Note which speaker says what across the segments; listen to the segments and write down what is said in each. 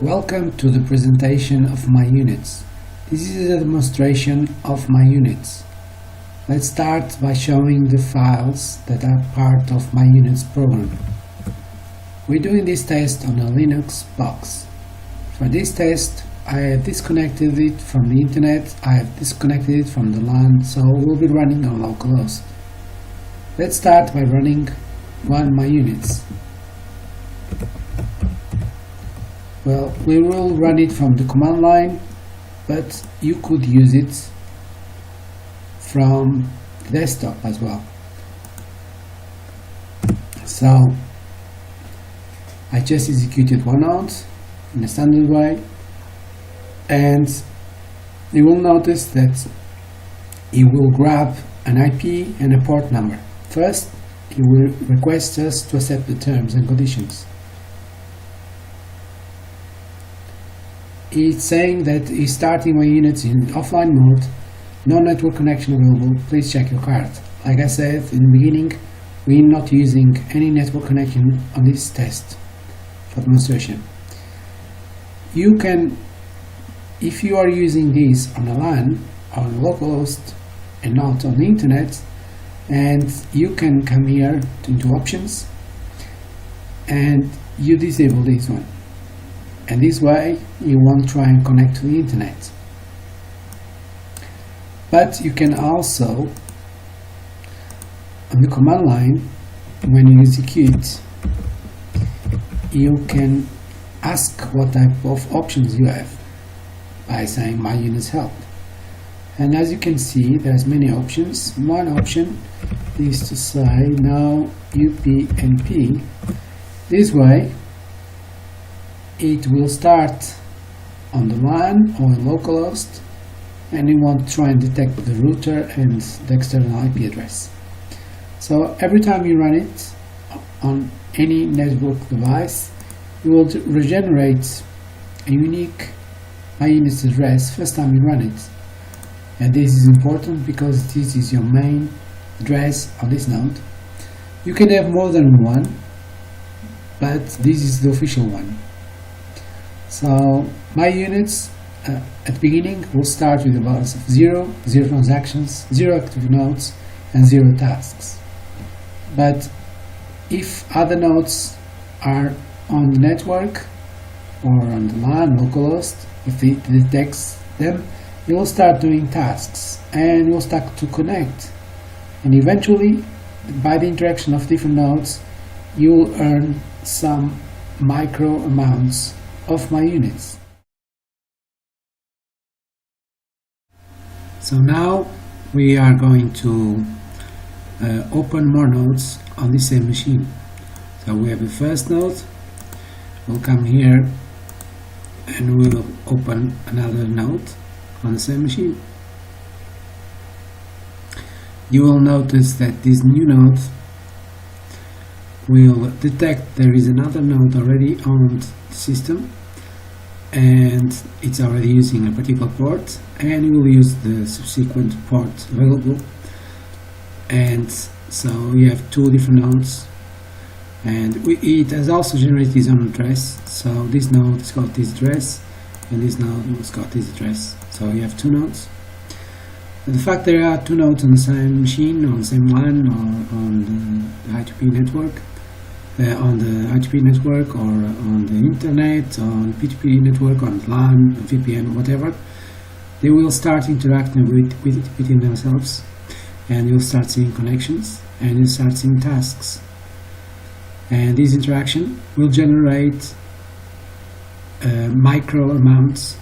Speaker 1: Welcome to the presentation of myUnits. This is a demonstration of myUnits. Let's start by showing the files that are part of myUnits program. We're doing this test on a Linux box. For this test, I have disconnected it from the internet, I have disconnected it from the LAN, so we'll be running on localhost. Let's start by running one myUnits. Well, we will run it from the command line, but you could use it from the desktop as well. So I just executed one node in a standard way, and you will notice that it will grab an IP and a port number. First, it will request us to accept the terms and conditions. It's saying that it's starting myUnits in offline mode, no network connection available, please check your card. Like I said in the beginning, we're not using any network connection on this test for demonstration. You can, if you are using this on a LAN, on localhost and not on the internet, and you can come here into options and you disable this one. And this way you won't try and connect to the internet. But you can also, on the command line, when you execute, you can ask what type of options you have by saying myUnits help. And as you can see, there's many options. One option is to say no UPnP. This way it will start on the LAN or localhost, and it won't try and detect the router and the external IP address. So every time you run it on any network device, you will regenerate a unique myUnits address first time you run it. And this is important because this is your main address on this node. You can have more than one, but this is the official one. So myUnits at the beginning will start with a balance of 0 transactions, 0 active nodes, and 0 tasks. But if other nodes are on the network or on the LAN, localhost, if it detects them, it will start doing tasks and it will start to connect. And eventually, by the interaction of different nodes, you will earn some micro amounts of myUnits. So now we are going to open more nodes on the same machine. So we have the first node, we'll come here and we'll open another node on the same machine. You will notice that this new node will detect there is another node already on the system and it's already using a particular port, and it will use the subsequent port available. And so you have two different nodes, and it has also generated its own address. So this node has got this address and this node has got this address. So you have two nodes. And the fact there are two nodes on the same machine, on the same LAN, or on the I2P network, or on the internet, on P2P network, on LAN, VPN, whatever, they will start interacting within themselves, and you'll start seeing connections and you'll start seeing tasks. And this interaction will generate micro amounts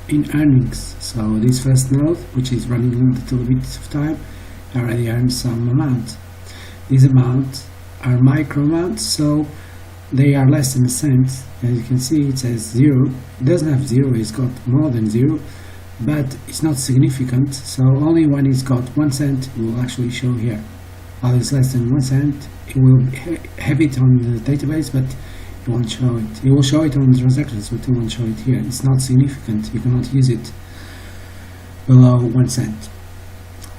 Speaker 1: in earnings. So this first node, which is running a little bit of time, already earned some amount. This amount are micro amounts, so they are less than a cent. As you can see, it says 0. It doesn't have 0, it's got more than 0, but it's not significant. So only when it's got 1 cent it will actually show here. While it's less than 1 cent, it will have it on the database, but it won't show it. It will show it on the transactions, but it won't show it here. It's not significant. You cannot use it below 1 cent.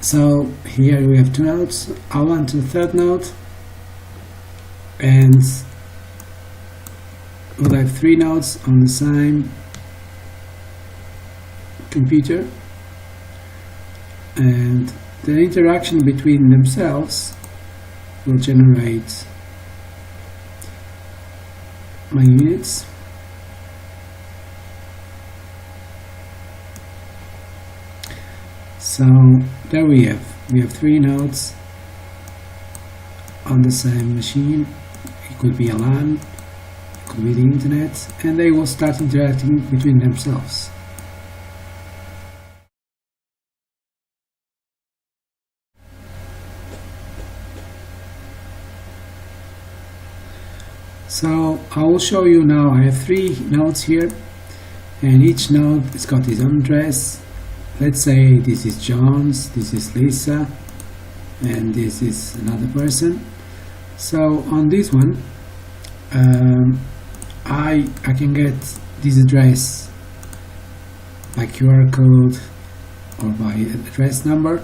Speaker 1: So here we have two nodes. I'll run to the third node, and will have 3 nodes on the same computer, and the interaction between themselves will generate myUnits. So there we have 3 nodes on the same machine. It could be a LAN, it could be the internet, and they will start interacting between themselves. So I will show you now. I have 3 nodes here, and each node has got its own address. Let's say this is John's, this is Lisa, and this is another person. So on this one, I can get this address by QR code or by address number.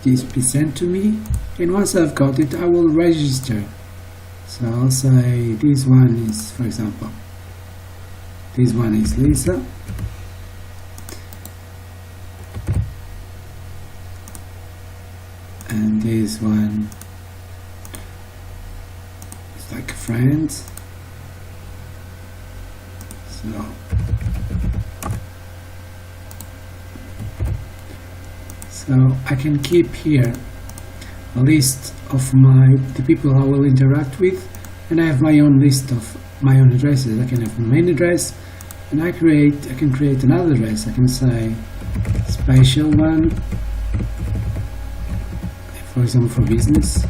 Speaker 1: It is sent to me, and once I've got it, I will register. So I'll say this one is, for example, this one is Lisa, and this one is like a friend. So I can keep here a list of the people I will interact with, and I have my own list of my own addresses. I can have a main address, and I can create another address. I can say special one, for example, for business,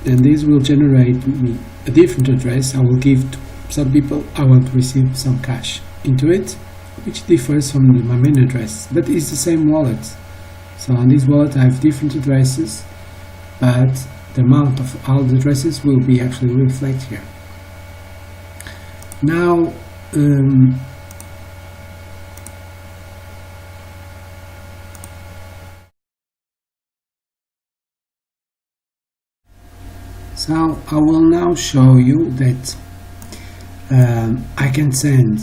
Speaker 1: and this will generate me a different address. I will give to some people I want to receive some cash into it, which differs from my main address, but it's the same wallet. So on this wallet I have different addresses, but the amount of all the addresses will be actually reflected here. Now so I will now show you that I can send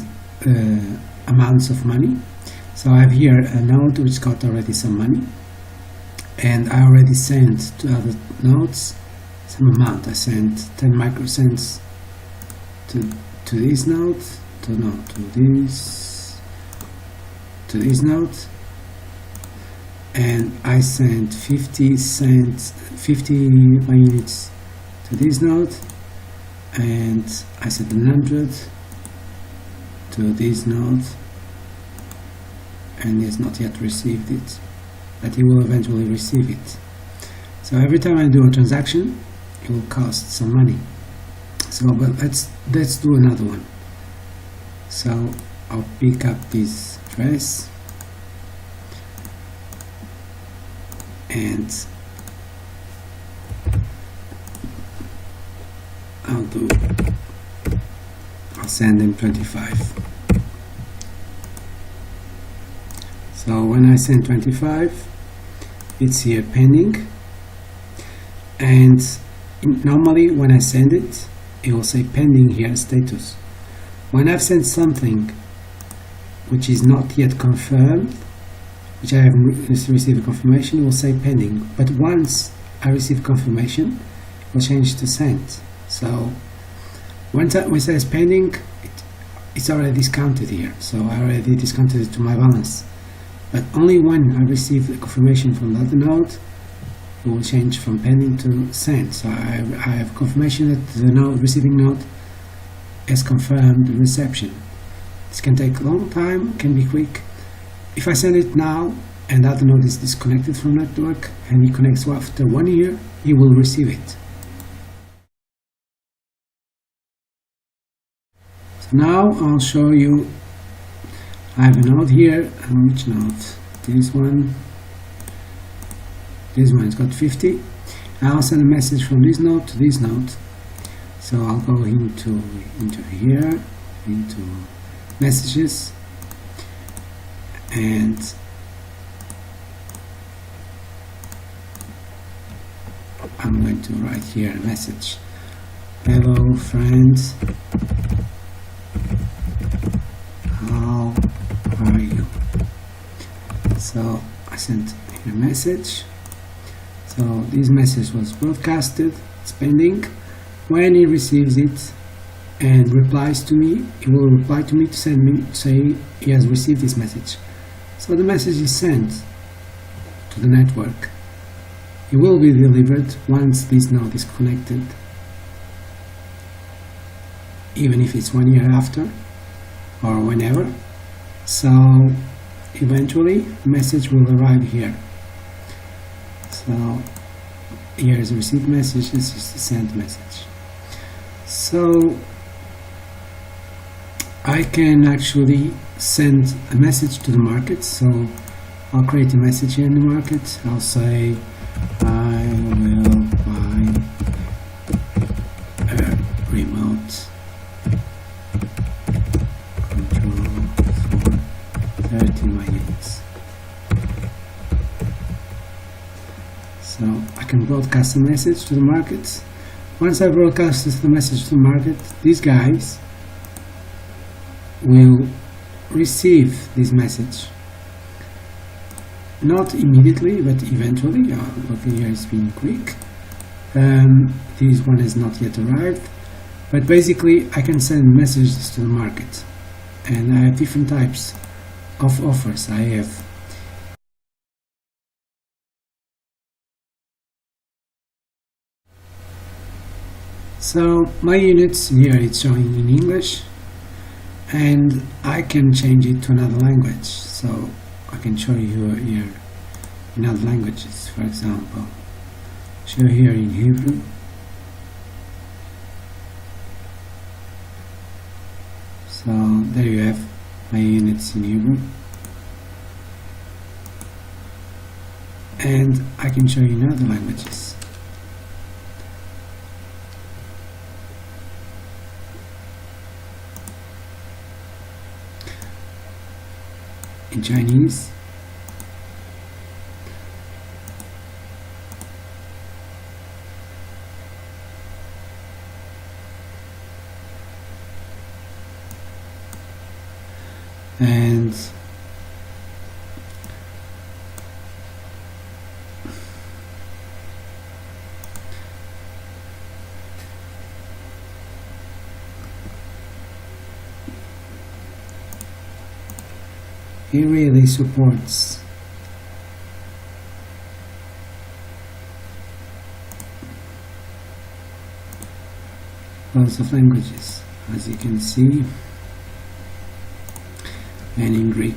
Speaker 1: amounts of money. So I have here a node which got already some money, and I already sent to other nodes some amount. I sent 10 microcents to this node, to this node, and I sent 50 myUnits to this node, and I sent 100 to this node, and he has not yet received it, but he will eventually receive it. So every time I do a transaction, it will cost some money. So but let's do another one. So I'll pick up this address, and I'll send him 25. So when I send 25, it's here pending, and normally when I send it, it will say pending here status. When I've sent something which is not yet confirmed, which I haven't received a confirmation, it will say pending. But once I receive confirmation, it will change to sent. So when it says pending, it's already discounted here. So I already discounted it to my balance. But only when I receive the confirmation from the other node, it will change from pending to sent. So I have confirmation that the receiving node has confirmed the reception. This can take a long time, can be quick. If I send it now and the other node is disconnected from the network and he connects after 1 year, he will receive it. So now I'll show you. I have a node here, and which node? This one. This one has got 50. I'll send a message from this node to this node. So I'll go into here, into messages, and I'm going to write here a message. Hello hello friends, how are you? So I sent a message. So this message was broadcasted, it's pending. When he receives it and replies to me, he will reply to me to say he has received this message. So the message is sent to the network. It will be delivered once this node is connected, even if it's 1 year after or whenever. So eventually the message will arrive here. So here is a received message, this is the sent message. So I can actually send a message to the market. So I'll create a message here in the market. I'll say I will buy a remote control for 30 myUnits. So I can broadcast a message to the market. Once I broadcast the message to the market, these guys will receive this message. Not immediately, but eventually. Look here, it's been quick. This one has not yet arrived. But basically, I can send messages to the market. And I have different types of offers. I have so myUnits here it's showing in English, and I can change it to another language. So I can show you here in other languages. For example, show here in Hebrew. So there you have myUnits in Hebrew, and I can show you in other languages. In Chinese, and he really supports lots of languages, as you can see, and in Greek.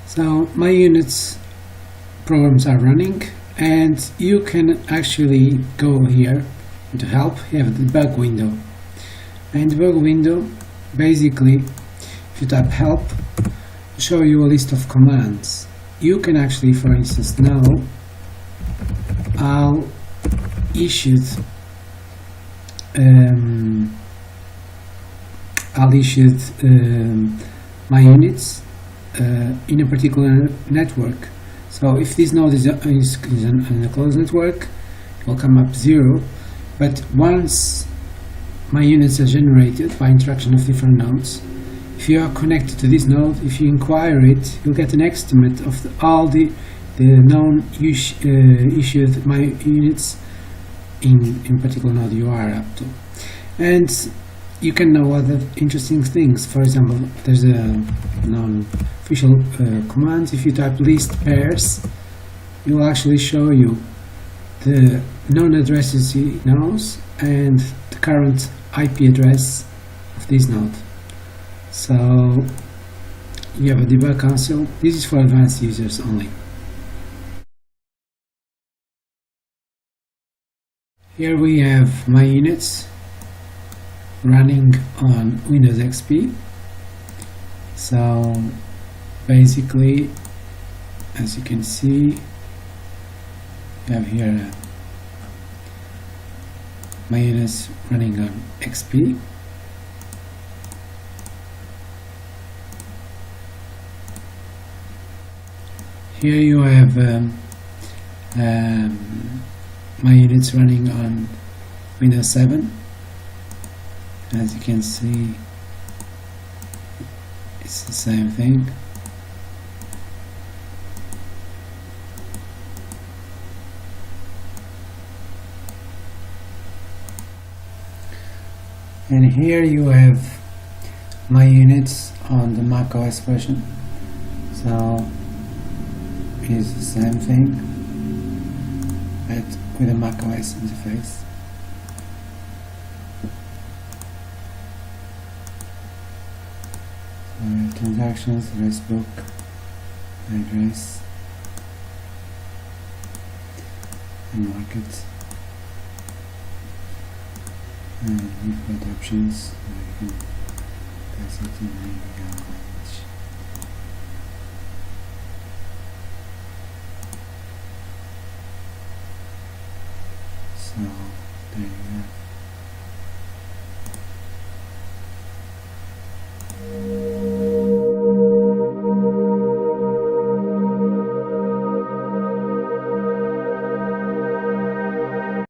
Speaker 1: So myUnits programs are running, and you can actually go here into help. You have the debug window, and the debug window basically, if you type help, show you a list of commands. You can actually, for instance, now I'll issue myUnits in a particular network. So if this node is in a closed network, it will come up 0. But once myUnits are generated by interaction of different nodes, if you are connected to this node, if you inquire it, you'll get an estimate of all the known issued myUnits in particular node you are up to. And you can know other interesting things. For example, there's a non-official command. If you type list pairs, it will actually show you the known addresses he knows and the current IP address of this node. So you have a debug console. This is for advanced users only. Here we have myUnits running on Windows XP. So basically, as you can see, we have here myUnits running on XP. Here you have myUnits running on Windows 7. As you can see, it's the same thing. And here you have myUnits on the macOS version. So it's the same thing, but with a macOS interface. So we have transactions, Facebook, address, and market. And you've got options where you can pass it in any language. So there you go.